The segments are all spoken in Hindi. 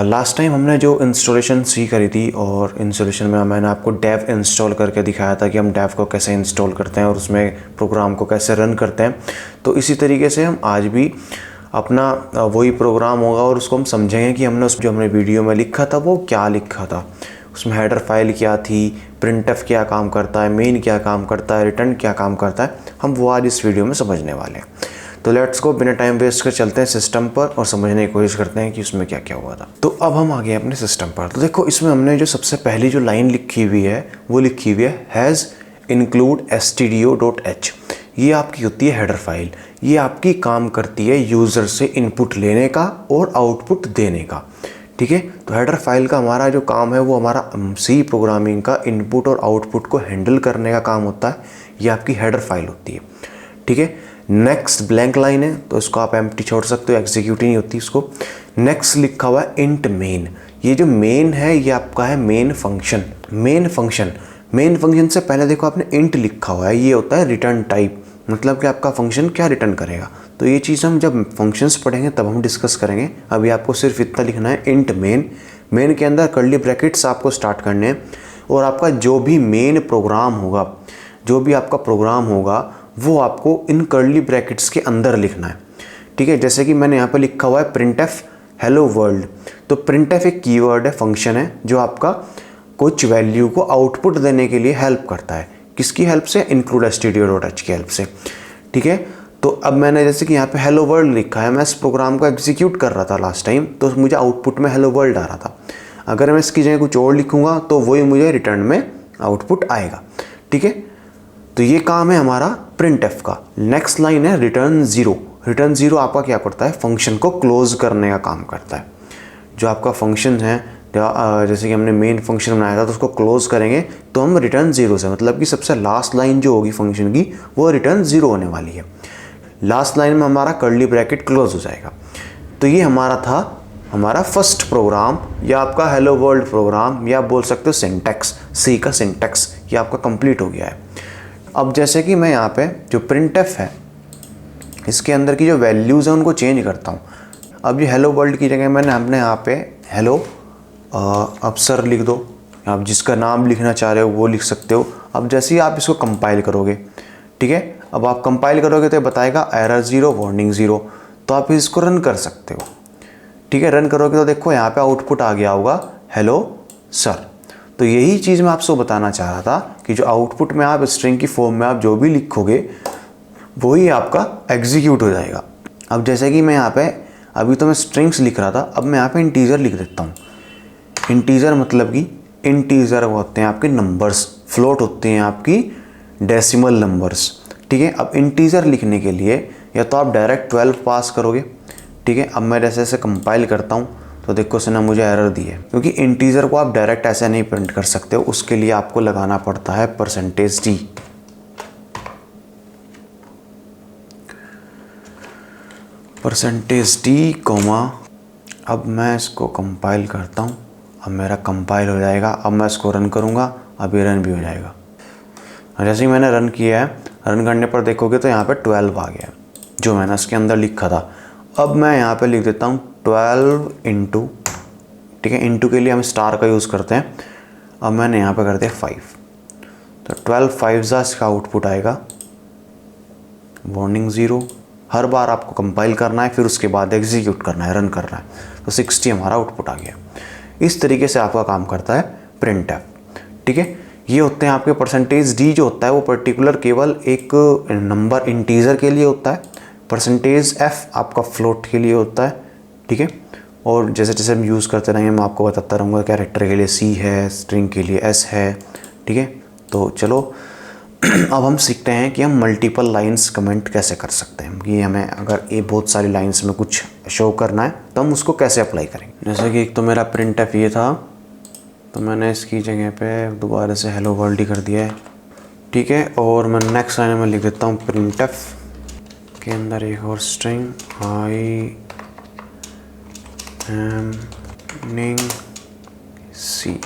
लास्ट टाइम हमने जो इंस्टॉलेशन सी करी थी और इंस्टॉलेशन में मैंने आपको डेव इंस्टॉल करके दिखाया था कि हम डेव को कैसे इंस्टॉल करते हैं और उसमें प्रोग्राम को कैसे रन करते हैं। तो इसी तरीके से हम आज भी अपना वही प्रोग्राम होगा और उसको हम समझेंगे कि हमने उस जो हमने वीडियो में लिखा था वो क्या लिखा था, उसमें हेडर फाइल क्या थी, प्रिंटफ क्या काम करता है, मेन क्या काम करता है, रिटर्न क्या काम करता है, हम वो आज इस वीडियो में समझने वाले हैं। तो लेट्स गो, बिना टाइम वेस्ट कर चलते हैं सिस्टम पर और समझने की कोशिश करते हैं कि उसमें क्या क्या हुआ था। तो अब हम आ गए अपने सिस्टम पर। तो देखो इसमें हमने जो सबसे पहली जो लाइन लिखी हुई है वो लिखी हुई है हैज़ इंक्लूड stdio.h। ये आपकी होती है हेडर फाइल। ये आपकी काम करती है यूज़र से इनपुट लेने का और आउटपुट देने का। ठीक है, तो हेडर फाइल का हमारा जो काम है वो हमारा सी प्रोग्रामिंग का इनपुट और आउटपुट को हैंडल करने का काम होता है। ये आपकी हेडर फाइल होती है। ठीक है, नेक्स्ट ब्लैंक लाइन है तो इसको आप एम्प्टी छोड़ सकते हो, एग्जीक्यूट ही नहीं होती इसको। नेक्स्ट लिखा हुआ है इंट मेन। ये जो मेन है ये आपका है मेन फंक्शन। मेन फंक्शन से पहले देखो आपने इंट लिखा हुआ है, ये होता है रिटर्न टाइप, मतलब कि आपका फंक्शन क्या रिटर्न करेगा। तो ये चीज़ हम जब फंक्शंस पढ़ेंगे तब हम डिस्कस करेंगे। अभी आपको सिर्फ इतना लिखना है इंट मेन के अंदर कर्ली ब्रैकेट्स आपको स्टार्ट करने हैं और आपका जो भी मेन प्रोग्राम होगा, जो भी आपका प्रोग्राम होगा वो आपको इन कर्ली ब्रैकेट्स के अंदर लिखना है। ठीक है, जैसे कि मैंने यहाँ पे लिखा हुआ है प्रिंटफ हेलो वर्ल्ड। तो प्रिंटफ एक कीवर्ड है, फंक्शन है जो आपका कुछ वैल्यू को आउटपुट देने के लिए हेल्प करता है। किसकी हेल्प से? इंक्लूड stdio.h की हेल्प से। ठीक है, तो अब मैंने जैसे कि यहाँ पे हेलो वर्ल्ड लिखा है, मैं इस प्रोग्राम को एग्जीक्यूट कर रहा था लास्ट टाइम, तो मुझे आउटपुट में हेलो वर्ल्ड आ रहा था। अगर मैं इसकी जगह कुछ और लिखूंगा तो वही मुझे रिटर्न में आउटपुट आएगा। ठीक है, तो ये काम है हमारा प्रिंटफ का। नेक्स्ट लाइन है रिटर्न जीरो। रिटर्न जीरो आपका क्या करता है? फंक्शन को क्लोज करने का काम करता है। जो आपका फंक्शन है, जैसे कि हमने मेन फंक्शन बनाया था तो उसको क्लोज करेंगे तो हम रिटर्न जीरो से, मतलब कि सबसे लास्ट लाइन जो होगी फंक्शन की वो रिटर्न जीरो होने वाली है। लास्ट लाइन में हमारा कर्ली ब्रैकेट क्लोज हो जाएगा। तो ये हमारा था हमारा फर्स्ट प्रोग्राम या आपका हेलो वर्ल्ड प्रोग्राम, या आप बोल सकते हो सिंटैक्स, सी का सिंटैक्स, ये आपका कंप्लीट हो गया है। अब जैसे कि मैं यहाँ पे जो प्रिंटफ है इसके अंदर की जो वैल्यूज़ हैं उनको चेंज करता हूँ। अब ये हेलो वर्ल्ड की जगह मैंने अपने यहाँ पे हेलो अब सर लिख दो, आप जिसका नाम लिखना चाह रहे हो वो लिख सकते हो। अब जैसे ही आप इसको कंपाइल करोगे, ठीक है, अब आप कंपाइल करोगे तो बताएगा एरर 0 वार्निंग 0। तो आप इसको रन कर सकते हो। ठीक है, रन करोगे तो देखो यहाँ पे आउटपुट आ गया होगा हेलो सर। तो यही चीज़ मैं आपसे बताना चाह रहा था कि जो आउटपुट में आप स्ट्रिंग की फॉर्म में आप जो भी लिखोगे वही आपका एग्जीक्यूट हो जाएगा। अब जैसे कि मैं यहाँ पे अभी तो मैं स्ट्रिंग्स लिख रहा था, अब मैं यहाँ पे इंटीजर लिख देता हूँ। इंटीजर मतलब कि इंटीजर होते हैं आपके नंबर्स, फ्लोट होते हैं आपकी डेसिमल नंबर्स। ठीक है, अब इंटीजर लिखने के लिए या तो आप डायरेक्ट 12 पास करोगे। ठीक है, अब मैं जैसे कंपाइल करता हूँ तो देखो उसने मुझे एरर दी है, क्योंकि इंटीजर को आप डायरेक्ट ऐसे नहीं प्रिंट कर सकते हो, उसके लिए आपको लगाना पड़ता है %d। %d कॉमा, अब मैं इसको कंपाइल करता हूँ, अब मेरा कंपाइल हो जाएगा। अब मैं इसको रन करूँगा, अब ये रन भी हो जाएगा। जैसे ही मैंने रन किया है, रन करने पर देखोगे तो यहाँ पे 12 आ गया जो मैंने इसके अंदर लिखा था। अब मैं यहाँ पे लिख देता हूँ 12 इंटू, ठीक है, इंटू के लिए हम स्टार का यूज़ करते हैं। अब मैंने यहाँ पे कर दिया 5, तो 12 5 इसका आउटपुट आएगा वार्निंग 0। हर बार आपको कंपाइल करना है, फिर उसके बाद एग्जीक्यूट करना है, रन करना है, तो 60 हमारा आउटपुट आ गया। इस तरीके से आपका काम करता है प्रिंटफ। ठीक है, ये होते हैं आपके %d जो होता है वो पर्टिकुलर केवल एक नंबर इंटीजर के लिए होता है। %f आपका फ्लोट के लिए होता है। ठीक है, और जैसे जैसे हम यूज़ करते रहेंगे मैं आपको बताता रहूँगा। कैरेक्टर के लिए C है, स्ट्रिंग के लिए S है। ठीक है, तो चलो अब हम सीखते हैं कि हम मल्टीपल लाइंस कमेंट कैसे कर सकते हैं। कि हमें अगर ये बहुत सारी लाइंस में कुछ शो करना है तो हम उसको कैसे अप्लाई करेंगे। जैसे कि एक तो मेरा प्रिंटफ ये था, तो मैंने इसकी जगह पे दोबारा से हेलो वर्ल्ड ही कर दिया है। ठीक है, और मैं नेक्स्ट लाइन में लिख देता हूँ प्रिंटफ के अंदर एक और स्ट्रिंग आई एम रनिंग सी।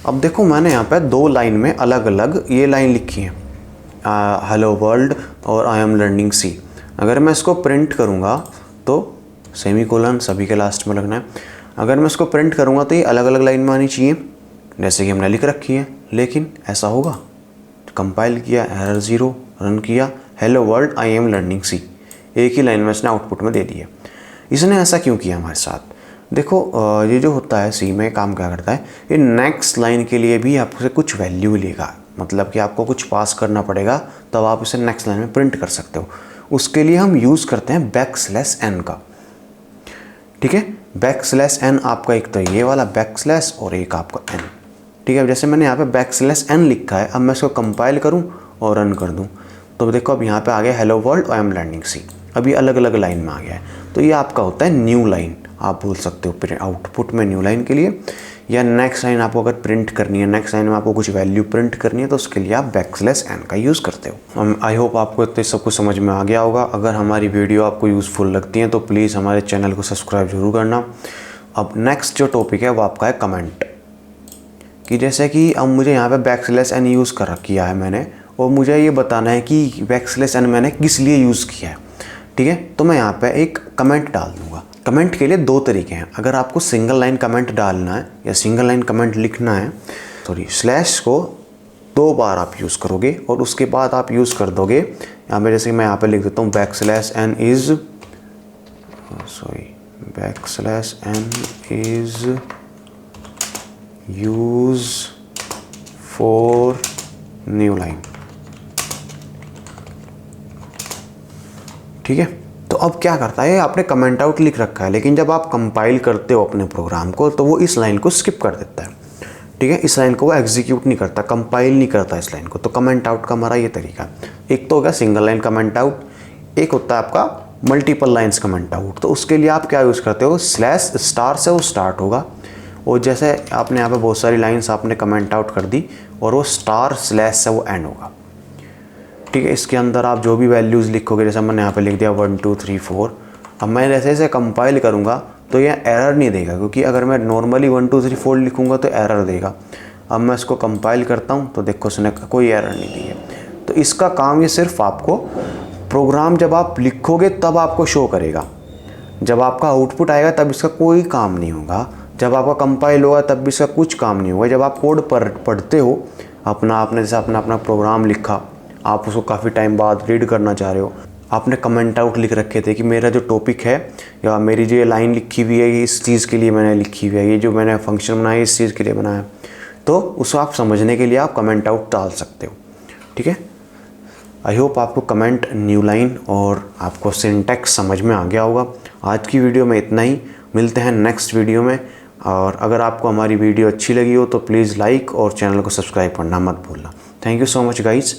अब देखो मैंने यहाँ पे 2 लाइन में अलग अलग ये लाइन लिखी है, हेलो वर्ल्ड और आई एम लर्निंग सी। अगर मैं इसको प्रिंट करूँगा तो सेमीकोलन सभी के लास्ट में लगना है। अगर मैं इसको प्रिंट करूँगा तो ये अलग अलग लाइन में आनी चाहिए जैसे कि हमने लिख रखी है, लेकिन ऐसा होगा? कंपाइल किया, एरर 0, रन किया, hello world I am learning C, एक ही लाइन में इसने आउटपुट में दे दिया। इसने ऐसा क्यों किया हमारे साथ? देखो ये जो होता है सी में काम क्या करता है, ये नेक्स्ट लाइन के लिए भी आपसे कुछ वैल्यू लेगा, मतलब कि आपको कुछ पास करना पड़ेगा तब आप इसे नेक्स्ट लाइन में प्रिंट कर सकते हो। उसके लिए हम यूज़ करते हैं \n का, ठीक है। \n आपका एक तो ये वाला \, और एक आपका n, ठीक है। जैसे मैंने यहाँ पे \n लिखा है, अब मैं इसको कंपाइल करूँ और रन कर दूँ तो देखो अब यहाँ पे आ गया hello world I am learning C, अभी अलग अलग लाइन में आ गया है। तो ये आपका होता है न्यू लाइन, आप बोल सकते हो आउटपुट में न्यू लाइन के लिए, या नेक्स्ट लाइन आपको अगर प्रिंट करनी है, नेक्स्ट लाइन में आपको कुछ वैल्यू प्रिंट करनी है तो उसके लिए आप \n का यूज़ करते हो। आई होप आपको तो सब कुछ समझ में आ गया होगा। अगर हमारी वीडियो आपको यूज़फुल लगती है तो प्लीज़ हमारे चैनल को सब्सक्राइब जरूर करना। अब नेक्स्ट जो टॉपिक है वो आपका है कमेंट, कि जैसे कि अब मुझे यहाँ पे \n यूज़ किया है मैंने, और मुझे ये बताना है कि \n मैंने किस लिए यूज़ किया है, ठीक है। तो मैं यहाँ पे एक कमेंट डाल दूँगा। कमेंट के लिए दो तरीके हैं। अगर आपको सिंगल लाइन कमेंट डालना है या सिंगल लाइन कमेंट लिखना है, स्लैश को 2 बार आप यूज़ करोगे और उसके बाद आप यूज़ कर दोगे यहाँ पे, जैसे मैं यहाँ पे लिख देता हूँ \n is use for new line, ठीक है। तो अब क्या करता है, आपने कमेंट आउट लिख रखा है, लेकिन जब आप कंपाइल करते हो अपने प्रोग्राम को तो वो इस लाइन को स्किप कर देता है, ठीक है। इस लाइन को वो एग्जीक्यूट नहीं करता, कंपाइल नहीं करता इस लाइन को। तो कमेंट आउट का हमारा ये तरीका, एक तो होगा सिंगल लाइन कमेंट आउट, एक होता है आपका मल्टीपल लाइन्स कमेंट आउट। तो उसके लिए आप क्या यूज़ करते हो, स्लैश स्टार से वो स्टार्ट होगा, और जैसे आपने यहाँ पे बहुत सारी लाइन्स आपने कमेंट आउट कर दी और वो स्टार स्लैश से वो एंड होगा, ठीक है। इसके अंदर आप जो भी वैल्यूज़ लिखोगे, जैसे मैंने यहाँ पे लिख दिया 1 2 3 4, अब मैं जैसे जैसे कंपाइल करूँगा तो ये एरर नहीं देगा, क्योंकि अगर मैं नॉर्मली 1 2 3 4 लिखूँगा तो एरर देगा। अब मैं इसको कंपाइल करता हूँ तो देखो उसने कोई एरर नहीं दी है। तो इसका काम ये सिर्फ आपको प्रोग्राम जब आप लिखोगे तब आपको शो करेगा, जब आपका आउटपुट आएगा तब इसका कोई काम नहीं होगा, जब आपका कंपाइल होगा तब भी इसका कुछ काम नहीं होगा। जब आप कोड पढ़ते हो आपने जैसे अपना प्रोग्राम लिखा, आप उसको काफ़ी टाइम बाद रीड करना चाह रहे हो, आपने कमेंट आउट लिख रखे थे कि मेरा जो टॉपिक है या मेरी जो ये लाइन लिखी हुई है ये इस चीज़ के लिए मैंने लिखी हुई है, ये जो मैंने फंक्शन बनाया है इस चीज़ के लिए बनाया, तो उसको आप समझने के लिए आप कमेंट आउट डाल सकते हो, ठीक है। आई होप आपको कमेंट, न्यू लाइन और आपको सिंटैक्स समझ में आ गया होगा। आज की वीडियो में इतना ही, मिलते हैं नेक्स्ट वीडियो में। और अगर आपको हमारी वीडियो अच्छी लगी हो तो प्लीज़ लाइक और चैनल को सब्सक्राइब करना मत भूलना। Thank you so much guys.